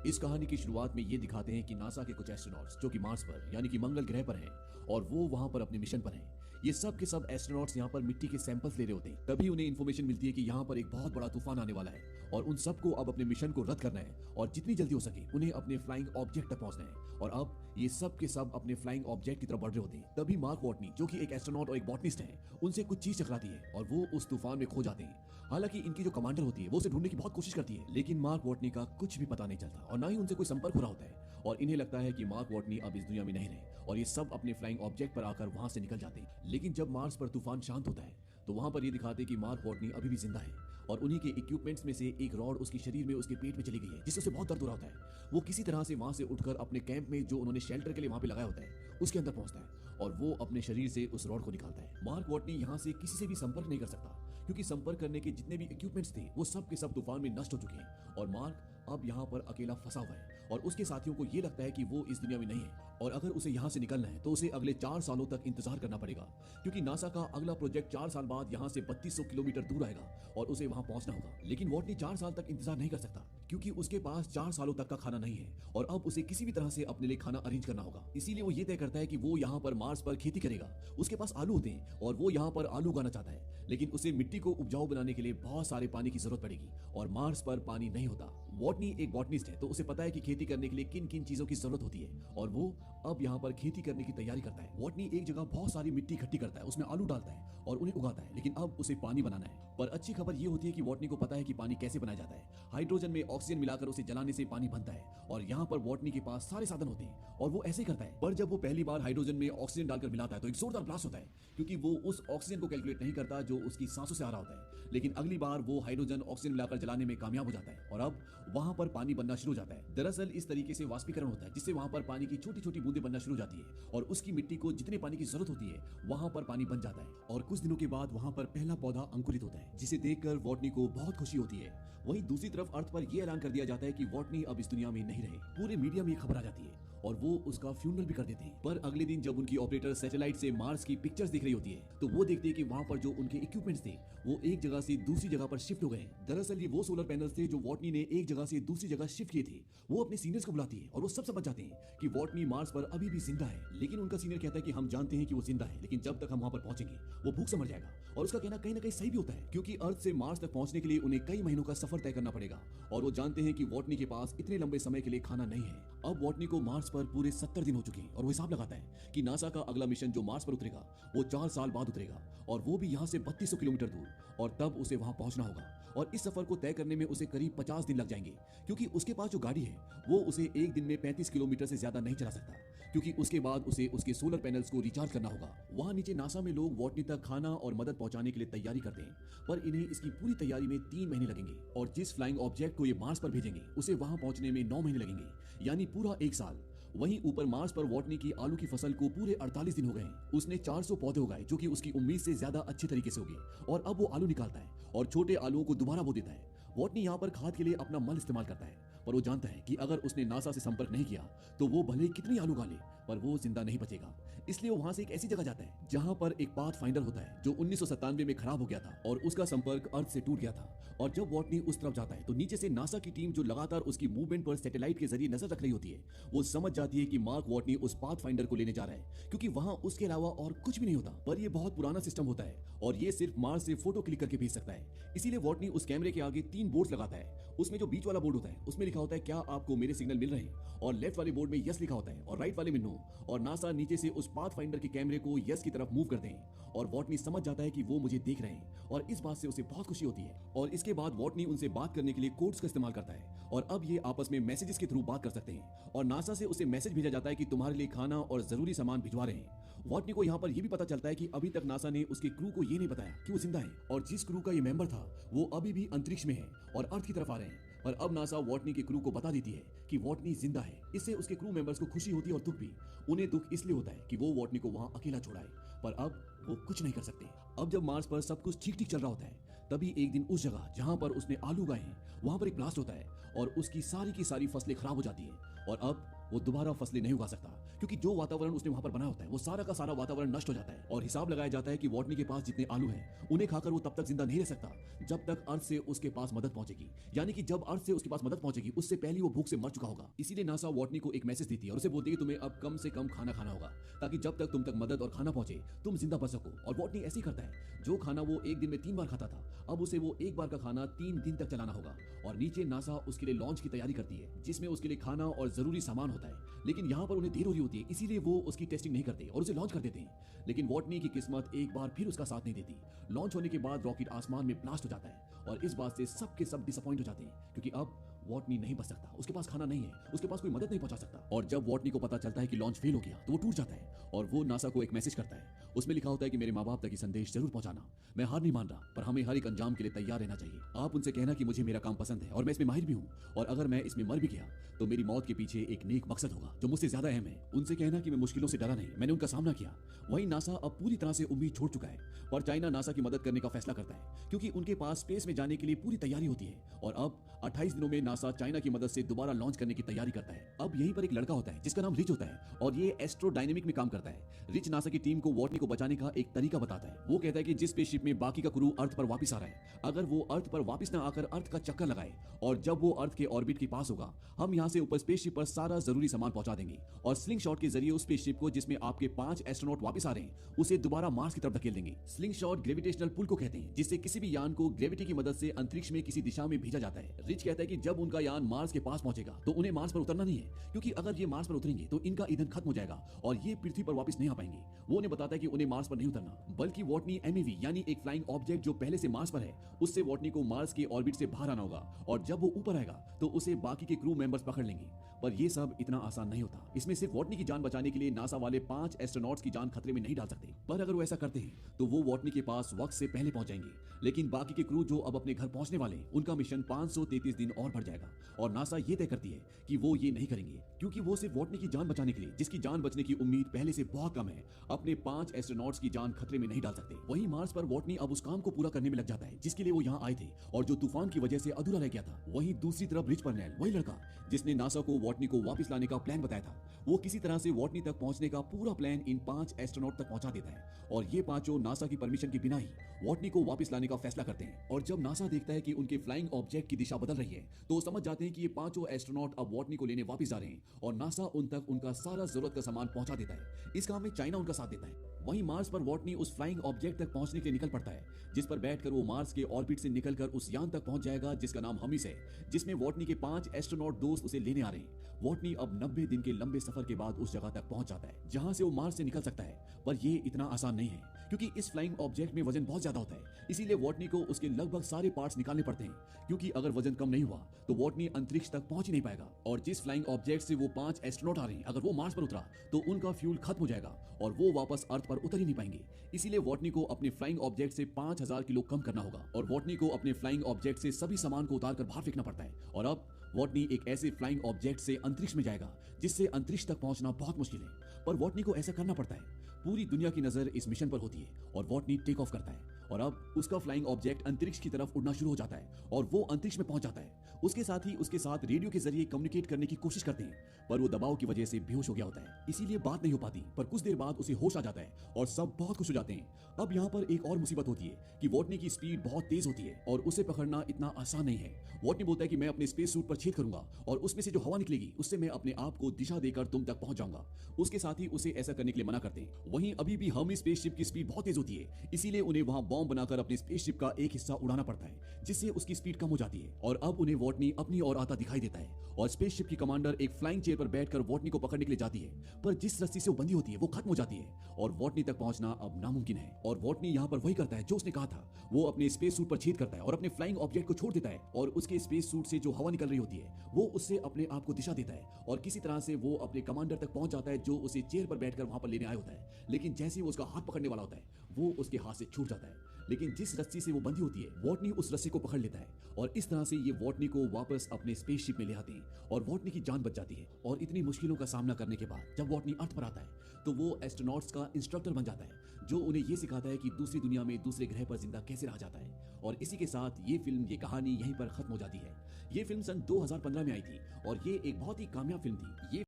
इस कहानी की शुरुआत में ये दिखाते हैं कि नासा के कुछ एस्ट्रोनॉट्स जो कि मार्स पर यानी कि मंगल ग्रह पर हैं और वो वहां पर अपने मिशन पर हैं। ये सब के सब एस्ट्रोनॉट्स यहाँ पर मिट्टी के सैंपल्स ले रहे होते हैं। तभी उन्हें इन्फॉर्मेशन मिलती है कि यहाँ पर एक बहुत बड़ा तूफान आने वाला है और उन सबको अब अपने मिशन को रद्द करना है और जितनी जल्दी हो सके उन्हें अपने फ्लाइंग ऑब्जेक्ट तक पहुंचना है। और अब ये सब के सब अपने फ्लाइंग ऑब्जेक्ट की तरफ बढ़ रहे होते हैं। तभी मार्क वॉटनी जो कि एक एस्ट्रोनॉट और एक बॉटनिस्ट है, उनसे कुछ चीज टकराती है और वो उस तूफान में खो जाते हैं। हालांकि इनकी जो कमांडर होती है वो उसे ढूंढने की बहुत कोशिश करती है, लेकिन मार्क वॉटनी का कुछ भी पता नहीं चलता और ना ही उनसे कोई संपर्क हो रहा होता है और इन्हें लगता है कि मार्क वॉटनी अब इस दुनिया में नहीं रहे और ये सब अपने फ्लाइंग ऑब्जेक्ट पर आकर वहां से निकल जाते हैं। लेकिन जब मार्स पर तूफान शांत होता है तो वहां पर ये दिखाते हैं कि मार्क वॉटनी अभी भी जिंदा है और उन्हीं के इक्विपमेंट्स में से एक रॉड उसके शरीर में उसके पेट में चली गई है, जिससे उसे बहुत दर्द हो रहा होता है। वो किसी तरह से वहां से उठकर अपने कैंप में जो उन्होंने शेल्टर के लिए वहां पे लगाया होता है उसके अंदर पहुंचता है और वो अपने शरीर से उस रॉड को निकालता है। मार्क वॉटनी यहाँ से किसी से भी संपर्क नहीं कर सकता क्योंकि संपर्क करने के जितने भी इक्विपमेंट्स थे वो सब के सब तूफान में नष्ट हो चुके हैं और मार्क अब यहाँ पर अकेला फंसा हुआ है और उसके साथियों को ये लगता है कि वो इस दुनिया में नहीं है और अगर उसे यहाँ से निकलना है तो उसे अगले 4 सालों तक इंतजार करना पड़ेगा क्योंकि नासा का अगला प्रोजेक्ट 4 साल बाद यहाँ से 3200 किलोमीटर दूर आएगा और उसे वहां पहुंचना होगा। लेकिन वॉटनी 4 साल तक इंतजार नहीं कर सकता क्योंकि उसके पास 4 सालों तक का खाना नहीं है और अब उसे किसी भी तरह से अपने लिए खाना अरेंज करना होगा। इसीलिए वो ये तय करता है कि वो यहाँ पर मार्स पर खेती करेगा। उसके पास आलू होते हैं और वो यहाँ पर आलू उगाना चाहता है, लेकिन उसे मिट्टी को उपजाऊ बनाने के लिए बहुत सारे पानी की जरूरत पड़ेगी और मार्स पर पानी नहीं होता। वॉटनी एक बॉटनिस्ट है तो उसे पता है कि खेती करने के लिए किन किन चीजों की जरूरत होती है और वो अब यहाँ पर खेती करने की तैयारी करता है। वॉटनी एक जगह बहुत सारी मिट्टी इकट्ठी करता है, उसमें आलू डालता है और उन्हें उगाता है, लेकिन अब उसे पानी बनाना है। पर अच्छी खबर ये होती है कि वॉटनी को पता है कि पानी कैसे बनाया जाता है। हाइड्रोजन में ऑक्सीजन मिलाकर उसे जलाने से पानी बनता है और यहाँ पर वॉटनी के पास सारे साधन होते हैं और वो ऐसे ही करता है। पर जब वो पहली बार हाइड्रोजन में ऑक्सीजन डालकर मिलाता है तो एक जोरदार ब्लास्ट होता है क्योंकि वो उस ऑक्सीजन को कैलकुलेट नहीं करता जो उसकी सांसों से आ रहा होता है। लेकिन अगली बार वो हाइड्रोजन ऑक्सीजन मिलाकर जलाने में कामयाब हो जाता है और अब वहां पर पानी बनना शुरू हो जाता है। दरअसल इस तरीके से वाष्पीकरण होता है जिससे वहां पर पानी की छोटी छोटी बूंदें बनना शुरू हो जाती है और उसकी मिट्टी को जितने पानी की जरूरत होती है वहां पर पानी बन जाता है और कुछ दिनों के बाद वहां पर पहला पौधा अंकुरित होता है जिसे देखकर वॉटनी को बहुत खुशी होती है। वहीं दूसरी तरफ अर्थ पर यह ऐलान कर दिया जाता है कि वॉटनी अब इस दुनिया में नहीं रहे। पूरे मीडिया में ये खबर आ जाती है और वो उसका फ्यूनरल भी कर देते हैं। पर अगले दिन जब उनकी ऑपरेटर सैटेलाइट से मार्स की पिक्चर्स दिख रही होती है तो वो देखते हैं कि वहां पर जो उनके इक्विपमेंट्स थे वो एक जगह से दूसरी जगह पर शिफ्ट हो गए। दरअसल ये वो सोलर पैनल्स थे जो वॉटनी ने एक जगह से दूसरी जगह शिफ्ट किए थे। वो अपने सीनियर्स को बुलाती है और वो सब समझ जाते हैं कि वॉटनी मार्स पर अभी भी जिंदा है। लेकिन उनका सीनियर कहता है कि हम जानते हैं कि वो जिंदा है, लेकिन जब तक हम वहां पर पहुंचेंगे वो भूख से मर जाएगा। और उसका कहना कहीं ना कहीं सही भी होता है क्योंकि अर्थ से मार्स तक पहुंचने के लिए उन्हें कई महीनों का सफर तय करना पड़ेगा और वो जानते हैं कि वॉटनी के पास इतने लंबे समय के लिए खाना नहीं है। अब वॉटनी को मार्स पर पूरे 70 दिन हो चुके हैं और वो हिसाब लगाता है कि नासा का अगला मिशन जो मार्स पर उतरेगा वो 4 साल बाद उतरेगा और वो भी यहाँ से 3200 किलोमीटर दूर, और तब उसे वहां पहुंचना होगा। और इस सफर को तय करने में उसे करीब 50 दिन लग जाएंगे क्योंकि उसके पास जो गाड़ी है वो उसे एक दिन में 35 किलोमीटर से ज्यादा नहीं चला सकता क्योंकि उसके बाद उसे उसके सोलर पैनल्स को रिचार्ज करना होगा। वहां नीचे नासा में लोग वॉटनी तक खाना और मदद पहुंचाने के लिए तैयारी करते हैं, पर इन्हें इसकी पूरी तैयारी में 3 महीने लगेंगे और जिस फ्लाइंग ऑब्जेक्ट को ये मार्स पर भेजेंगे उसे वहां पहुंचने में 9 महीने लगेंगे, यानी पूरा 1 साल। वहीं ऊपर मार्स पर वॉटनी की आलू की फसल को पूरे 48 दिन हो गए। उसने 400 पौधे उगाए जो कि उसकी उम्मीद से ज्यादा अच्छे तरीके से उगे और अब वो आलू निकालता है और छोटे आलूओं को दोबारा बो देता है। वॉटनी यहाँ पर खाद के लिए अपना मल इस्तेमाल करता है, पर वो जानता है कि अगर उसने नासा से संपर्क नहीं किया तो वो भले कितनी आलू उगा ले पर वो जिंदा नहीं बचेगा। इसलिए वो वहां से एक ऐसी जगह जाता है जहां पर एक पाथ फाइंडर होता है जो 1997 में खराब हो गया था और उसका संपर्क अर्थ से टूट गया था। और जब वॉटनी उस तरफ जाता है तो नीचे से नासा की टीम जो लगातार उसकी मूवमेंट पर सैटेलाइट के जरिए नजर रख रही होती है वो समझ जाती है कि मार्क वॉटनी उस पाथ फाइंडर को लेने जा रहा है क्योंकि वहां उसके अलावा और कुछ भी नहीं होता। पर ये बहुत पुराना सिस्टम होता है और ये सिर्फ मार्स से फोटो क्लिक करके भेज सकता है। इसीलिए वॉटनी उस कैमरे के आगे 3 बोर्ड्स लगाता है। उसमें जो बीच वाला बोर्ड होता है उसमें लिखा होता है क्या आपको मेरे सिग्नल मिल रहे हैं, और लेफ्ट वाले बोर्ड में यस लिखा होता है और राइट वाले में नो। और नासा नीचे से उस पाथ फाइंडर के कैमरे को यस की तरफ मूव करते हैं और वॉटनी समझ जाता है कि वो मुझे देख रहे हैं और इस बात से उसे बहुत खुशी होती है। और इसके बाद वॉटनी उनसे बात करने के लिए कोड्स का इस्तेमाल करता है और अब ये आपस में मैसेजेस के थ्रू बात कर सकते हैं और नासा से उसे मैसेज भेजा जाता है कि तुम्हारे लिए खाना और जरूरी सामान भिजवा रहे हैं। वॉटनी को यहाँ पर यह भी पता चलता है कि अभी तक नासा ने उसके क्रू को ये नहीं बताया कि वो जिंदा है और जिस क्रू का ये मेंबर था वो अभी भी अंतरिक्ष में है और अर्थ की तरफ आ रहे हैं। पर अब नासा वॉटनी के क्रू को बता देती है कि वॉटनी जिंदा है। इससे उसके क्रू मेंबर्स को खुशी होती है और दुख भी। उन्हें दुख इसलिए होता है कि वो वॉटनी को वहां अकेला छोड़ाए, पर अब वो कुछ नहीं कर सकते। अब जब मार्स पर सब कुछ ठीक ठीक चल रहा होता है तभी एक दिन उस जगह जहां पर उसने आलू उगाए हैं वहां पर एक ब्लास्ट होता है और उसकी सारी की सारी फसलें खराब हो जाती है और अब वो दोबारा फसलें नहीं उगा सकता, क्योंकि जो वातावरण उसने वहां पर बना होता है वो सारा का सारा वातावरण नष्ट हो जाता है। और हिसाब लगाया जाता है कि वॉटनी के पास जितने आलू हैं उन्हें खाकर वो तब तक जिंदा नहीं रह सकता जब तक अर्थ से उसके पास मदद पहुंचेगी, यानी कि जब अर्थ से उसके पास मदद पहुंचेगी उससे पहले वो भूख से मर चुका होगा। इसीलिए नासा वॉटनी को एक मैसेज देती है और उसे बोलती है कि तुम्हें अब कम से कम खाना खाना होगा, ताकि जब तक तुम तक मदद और खाना पहुंचे तुम जिंदा बच सको। और वॉटनी ऐसे ही करता है। जो खाना वो एक दिन में 3 बार खाता था, अब उसे वो एक बार का खाना 3 दिन तक चलाना होगा। और नीचे नासा उसके लिए लॉन्च की तैयारी करती है, जिसमें उसके लिए खाना और जरूरी सामान होता है। लेकिन यहाँ पर उन्हें देर हो रही होती है, इसीलिए वो उसकी टेस्टिंग नहीं करते और उसे लॉन्च कर देते हैं। लेकिन वॉटनी की किस्मत एक बार फिर उसका साथ नहीं देती। लॉन्च होने के बाद रॉकेट आसमान में ब्लास्ट हो जाता है और इस बात से सबके सब डिसअपॉइंट हो जाते हैं, क्योंकि अब वॉटनी नहीं बच सकता, उसके पास खाना नहीं है, उसके पास कोई मदद नहीं पहुंचा सकता। और जब वॉटनी को पता चलता है कि लॉन्च फेल हो गया तो वो टूट जाता है और वो नासा को एक मैसेज करता है। उसमें लिखा होता है कि मेरे माँ बाप तक ये संदेश जरूर पहुंचाना, मैं हार नहीं मान रहा, पर हमें हर एक अंजाम के लिए तैयार रहना चाहिए। आप उनसे कहना कि मुझे मेरा काम पसंद है और मैं इसमें माहिर भी हूँ, और अगर मैं इसमें मर भी गया तो मेरी मौत के पीछे एक नेक मकसद होगा जो मुझसे ज्यादा अहम है। उनसे कहना कि मैं मुश्किलों से डरा नहीं, मैंने उनका सामना किया। वहीं नासा अब पूरी तरह से उम्मीद छोड़ चुका है, पर चाइना नासा की मदद करने का फैसला करता है, क्योंकि उनके पास स्पेस में जाने के लिए पूरी तैयारी होती है। और अब 28 दिनों में नासा चाइना की मदद से दोबारा लॉन्च करने की तैयारी करता है। अब यहीं पर एक लड़का होता है जिसका नाम रिच होता है और ये एस्ट्रोडायनेमिक में काम करता है। रिच नासा की टीम को वॉटनी को बचाने का एक तरीका बताता है। वो कहता है कि जिस स्पेसशिप में बाकी का क्रू अर्थ पर वापस आ रहा है, अगर वो अर्थ पर वापस ना आकर अर्थ का चक्कर लगाए और जब वो अर्थ के ऑर्बिट के पास होगा, हम यहाँ से ऊपर स्पेसशिप पर सारा जरूरी सामान पहुंचा देंगे और स्लिंग शॉट के जरिए उस स्पेसशिप को जिसमें आपके 5 एस्ट्रोनॉट वापस आ रहे हैं उसे दोबारा मार्स की तरफ धकेल देंगे। स्लिंग शॉट ग्रेविटेशनल पुल को कहते हैं, जिससे किसी भी यान को ग्रेविटी की मदद से अंतरिक्ष में किसी दिशा में भेजा जाता है। रिच कहता है कि जब उनका यान मार्स के पास पहुंचेगा तो उन्हें मार्स पर उतरना नहीं है, क्योंकि अगर ये मार्स पर उतरेंगे तो इनका ईंधन खत्म हो जाएगा और ये पृथ्वी पर वापस नहीं आ पाएंगे। वो उन्हें बताता है कि उन्हें मार्स पर नहीं उतरना, बल्कि वॉटनी एमईवी यानी एक फ्लाइंग ऑब्जेक्ट जो पहले से मार्स पर है, उससे वॉटनी को मार्स के ऑर्बिट से बाहर आना होगा और जब वो ऊपर आएगा तो उसे बाकी के क्रू मेंबर्स पकड़ लेंगे। पर ये सब इतना आसान नहीं होता। इसमें सिर्फ वॉटनी की जान बचाने के लिए नासा वाले 5 एस्ट्रोनॉट्स की जान खतरे में नहीं डाल सकते, पर अगर वो ऐसा करते हैं तो वो वॉटनी के पास वक्त से पहले पहुंच जाएंगे। लेकिन बाकी के क्रू जो अब अपने घर पहुंचने वाले हैं, उनका मिशन 533 दिन और बढ़ जाएगा और नासा ये तय करती है कि वो ये नहीं करेंगे, क्योंकि वो सिर्फ वॉटनी की जान बचाने के लिए, जिसकी जान बचने की उम्मीद पहले से बहुत कम है, अपने 5 एस्ट्रोनॉट्स की जान खतरे में नहीं डाल सकते। वहीं मार्स पर वॉटनी अब उस काम को पूरा करने में लग जाता है जिसके लिए वो यहाँ आए थे और जो तूफान की वजह से अधूरा रह गया था। वहीं दूसरी तरफ रिच पर्नेल, वही लड़का जिसने नासा को वॉटनी को वापस लाने का प्लान बताया था, वो किसी तरह से वॉटनी तक पहुंचने का पूरा प्लान इन 5 एस्ट्रोनॉट तक पहुंचा देता है और ये पांचों नासा की परमिशन के बिना ही वॉटनी को वापस लाने का फैसला करते हैं। और जब नासा देखता है कि उनके फ्लाइंग ऑब्जेक्ट की दिशा बदल रही है तो समझ जाते हैं कि ये पांचों एस्ट्रोनॉट अब वॉटनी को लेने वापस जा रहे हैं और नासा उन तक उनका सारा जरूरत का सामान पहुंचा देता है। इस काम में चाइना उनका साथ देता है। वहीं मार्स पर वॉटनी उस फ्लाइंग ऑब्जेक्ट तक पहुंचने के लिए निकल पड़ता है, जिस पर बैठकर वो मार्स के ऑर्बिट से निकलकर उस यान तक पहुंच जाएगा जिसका नाम हमिस है, जिसमें वॉटनी के 5 एस्ट्रोनॉट दोस्त उसे लेने आ रहे हैं। वॉटनी अब 90 दिन के लंबे सफर के बाद उस जगह तक पहुंच जाता है जहां से वो मार्स से निकल सकता है, पर ये इतना आसान नहीं है, क्योंकि इस फ्लाइंग ऑब्जेक्ट में वजन बहुत ज्यादा होता है। इसीलिए वॉटनी को उसके लगभग सारे पार्ट्स निकालने पड़ते हैं, क्योंकि अगर वजन कम नहीं हुआ तो वॉटनी अंतरिक्ष तक पहुंच ही नहीं पाएगा। और जिस फ्लाइंग ऑब्जेक्ट से वो 5 एस्ट्रोनॉट आ रहे हैं, अगर वो मार्स पर उतरा तो उनका फ्यूल खत्म हो जाएगा और वो वापस अर्थ पर उतर ही नहीं पाएंगे। इसीलिए वॉटनी को अपने फ्लाइंग ऑब्जेक्ट से 5000 किलो कम करना होगा और वॉटनी को अपने फ्लाइंग ऑब्जेक्ट से सभी सामान को उतार कर बाहर फेंकना पड़ता है। और अब वॉटनी एक ऐसे फ्लाइंग ऑब्जेक्ट से अंतरिक्ष में जाएगा जिससे अंतरिक्ष तक पहुंचना बहुत मुश्किल है, पर वॉटनी को ऐसा करना पड़ता है। पूरी दुनिया की नजर इस मिशन पर होती है और वॉटनी टेक ऑफ करता है और अब उसका फ्लाइंग ऑब्जेक्ट अंतरिक्ष की तरफ उड़ना शुरू हो जाता है और वो अंतरिक्ष में पहुंच जाता है। उसके साथ ही उसके साथ रेडियो के जरिए कम्युनिकेट करने की कोशिश करते हैं, पर वो दबाव की वजह से बेहोश हो गया होता है, इसीलिए बात नहीं हो पाती। पर कुछ देर बाद उसे होश आ जाता है और सब बहुत खुश हो जाते हैं। अब यहाँ पर एक और मुसीबत होती है कि वॉटनी की स्पीड बहुत तेज होती है और उसे पकड़ना इतना आसान नहीं है। वॉटनी बोलता है कि मैं अपने स्पेस सूट पर छेद करूंगा और उसमें से जो हवा निकलेगी उससे मैं अपने आप को दिशा देकर तुम तक पहुंच जाऊंगा। उसके साथ ही उसे ऐसा करने के लिए मना करते हैं। वहीं अभी भी हमी स्पेसशिप की स्पीड बहुत तेज होती है, इसीलिए उन्हें वहां बॉम्ब बनाकर अपने स्पेसशिप का एक हिस्सा उड़ाना पड़ता है, जिससे उसकी स्पीड कम हो जाती है। और अब उन्हें वॉटनी अपनी ओर आता दिखाई देता है और स्पेसशिप की कमांडर एक फ्लाइंग चेयर पर बैठकर वॉटनी को पकड़ने के लिए जाती है, पर जिस रस्सी से वो बंधी होती है वो खत्म हो जाती है और वॉटनी तक पहुंचना अब नामुमकिन है। और वॉटनी यहाँ पर वही करता है जो उसने कहा था। वो अपने स्पेस सूट पर छेद करता है और अपने फ्लाइंग ऑब्जेक्ट को छोड़ देता है और उसके स्पेस सूट से जो हवा निकल रही होती है वो उससे अपने आप को दिशा देता है और किसी तरह से वो अपने कमांडर तक पहुंच जाता है जो उसे चेयर पर बैठकर वहां पर लेने आया होता है। लेकिन जैसे ही वो उसका हाथ पकड़ने वाला होता है वो उसके हाथ से छूट जाता है। लेकिन जिस रस्सी से वो बंधी होती है वॉटनी उस रस्सी को पकड़ लेता है और इस तरह से ये वॉटनी को वापस अपने स्पेसशिप में ले आते हैं और वॉटनी की जान बच जाती है। और इतनी मुश्किलों का सामना करने के बाद जब वॉटनी अर्थ पर आता है तो वो एस्ट्रोनॉट्स का इंस्ट्रक्टर बन जाता है, जो उन्हें ये सिखाता है कि दूसरी दुनिया में दूसरे ग्रह पर जिंदा कैसे रहा जाता है। और इसी के साथ ये फिल्म, ये कहानी यहीं पर खत्म हो जाती है। ये फिल्म सन 2015 में आई थी और ये एक बहुत ही कामयाब फिल्म थी। ये